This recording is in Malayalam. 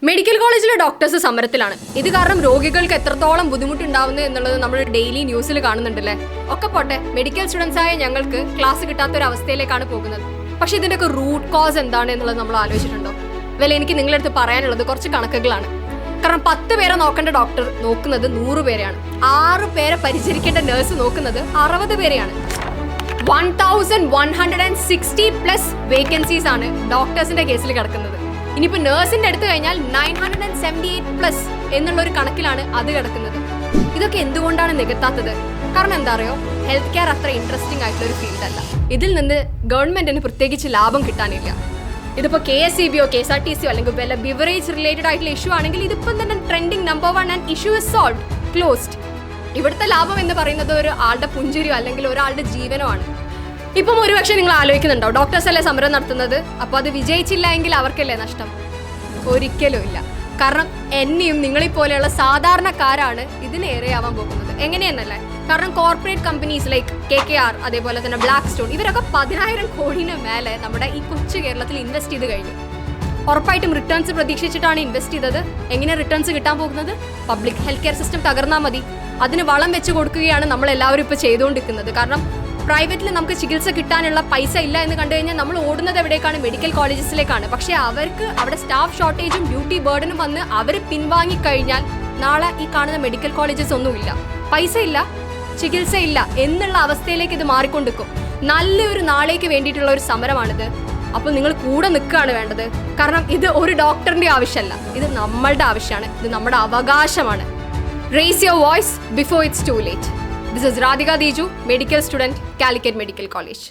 മെഡിക്കൽ കോളേജിലെ ഡോക്ടേഴ്സ് സമരത്തിലാണ്. ഇത് കാരണം രോഗികൾക്ക് എത്രത്തോളം ബുദ്ധിമുട്ടുണ്ടാവുന്നു എന്നുള്ളത് നമ്മൾ ഡെയിലി ന്യൂസിൽ കാണുന്നുണ്ടല്ലേ. ഒക്കെ പോട്ടെ, മെഡിക്കൽ സ്റ്റുഡൻസ് ആയ ഞങ്ങൾക്ക് ക്ലാസ് കിട്ടാത്ത ഒരു അവസ്ഥയിലേക്കാണ് പോകുന്നത്. പക്ഷെ ഇതിൻ്റെയൊക്കെ റൂട്ട് കോസ് എന്താണ് എന്നുള്ളത് നമ്മൾ ആലോചിച്ചിട്ടുണ്ടോ? എനിക്ക് നിങ്ങളുടെ അടുത്ത് പറയാനുള്ളത് കുറച്ച് കണക്കുകളാണ്. കാരണം 10 പേരെ നോക്കേണ്ട ഡോക്ടർ നോക്കുന്നത് 100 പേരെയാണ്. 6 പേരെ പരിചരിക്കേണ്ട നഴ്സ് നോക്കുന്നത് 60 പേരെയാണ്. 1160+ വേക്കൻസീസ് ആണ് ഡോക്ടേഴ്സിന്റെ കേസിൽ കിടക്കുന്നത്. ഇനിയിപ്പോൾ നേഴ്സിന്റെ എടുത്തു കഴിഞ്ഞാൽ 978+ എന്നുള്ള ഒരു കണക്കിലാണ് അത് കിടക്കുന്നത്. ഇതൊക്കെ എന്തുകൊണ്ടാണ് നികത്താത്തത്? കാരണം എന്താ അറിയോ, ഹെൽത്ത് കെയർ അത്ര ഇൻട്രസ്റ്റിംഗ് ആയിട്ടുള്ള ഒരു ഫീൽഡ് അല്ല. ഇതിൽ നിന്ന് ഗവൺമെന്റിന് പ്രത്യേകിച്ച് ലാഭം കിട്ടാനില്ല. ഇതിപ്പോൾ KSEBയോ KSRTCയോ അല്ലെങ്കിൽ വല്ല ബിവറേജ് റിലേറ്റഡ് ആയിട്ടുള്ള ഇഷ്യൂ ആണെങ്കിൽ ഇതിപ്പം തന്നെ trending number 1 and issue is solved, closed. ഇവിടുത്തെ ലാഭം എന്ന് പറയുന്നത് ഒരു ആളുടെ പുഞ്ചിരിയോ അല്ലെങ്കിൽ ഒരാളുടെ ജീവനോ ആണ്. ഇപ്പം ഒരുപക്ഷെ നിങ്ങൾ ആലോചിക്കുന്നുണ്ടോ, ഡോക്ടേഴ്സ് അല്ലേ സമരം നടത്തുന്നത്, അപ്പോൾ അത് വിജയിച്ചില്ല എങ്കിൽ അവർക്കല്ലേ നഷ്ടം? ഒരിക്കലും ഇല്ല. കാരണം എന്നെയും നിങ്ങളെപ്പോലെയുള്ള സാധാരണക്കാരാണ് ഇതിന് ഇരയാവാൻ പോകുന്നത്. എങ്ങനെയെന്നല്ലേ? കാരണം കോർപ്പറേറ്റ് കമ്പനീസ് ലൈക്ക് KKR, അതേപോലെ തന്നെ ബ്ലാക്ക് സ്റ്റോൺ, ഇവരൊക്കെ 10,000 കോടിന് മേലെ നമ്മുടെ ഈ കൊച്ചു കേരളത്തിൽ ഇൻവെസ്റ്റ് ചെയ്ത് കഴിഞ്ഞു. ഉറപ്പായിട്ടും റിട്ടേൺസ് പ്രതീക്ഷിച്ചിട്ടാണ് ഇൻവെസ്റ്റ് ചെയ്തത്. എങ്ങനെ റിട്ടേൺസ് കിട്ടാൻ പോകുന്നത്? പബ്ലിക് ഹെൽത്ത് കെയർ സിസ്റ്റം തകർന്നാൽ മതി, അതിന് വളം വെച്ച് കൊടുക്കുകയാണ് നമ്മളെല്ലാവരും ഇപ്പോൾ ചെയ്തുകൊണ്ടിരിക്കുന്നത്. കാരണം പ്രൈവറ്റിൽ നമുക്ക് ചികിത്സ കിട്ടാനുള്ള പൈസ ഇല്ല എന്ന് കണ്ടു കഴിഞ്ഞാൽ നമ്മൾ ഓടുന്നത് എവിടേക്കാണ്? മെഡിക്കൽ കോളേജസിലേക്കാണ്. പക്ഷേ അവർക്ക് അവിടെ സ്റ്റാഫ് ഷോർട്ടേജും ഡ്യൂട്ടി ബേർഡനും വന്ന് അവർ പിൻവാങ്ങിക്കഴിഞ്ഞാൽ നാളെ ഈ കാണുന്ന മെഡിക്കൽ കോളേജസ് ഒന്നുമില്ല, പൈസ ഇല്ല, ചികിത്സയില്ല എന്നുള്ള അവസ്ഥയിലേക്ക് ഇത് മാറിക്കൊണ്ടിരിക്കും. നല്ലൊരു നാളേക്ക് വേണ്ടിയിട്ടുള്ള ഒരു സമരമാണിത്. അപ്പോൾ നിങ്ങൾ കൂടെ നിൽക്കുകയാണ് വേണ്ടത്. കാരണം ഇത് ഒരു ഡോക്ടറിൻ്റെ ആവശ്യമല്ല, ഇത് നമ്മളുടെ ആവശ്യമാണ്, ഇത് നമ്മുടെ അവകാശമാണ്. Raise your voice before it's too late. This is Radhika Diju, medical student, Calicut Medical College.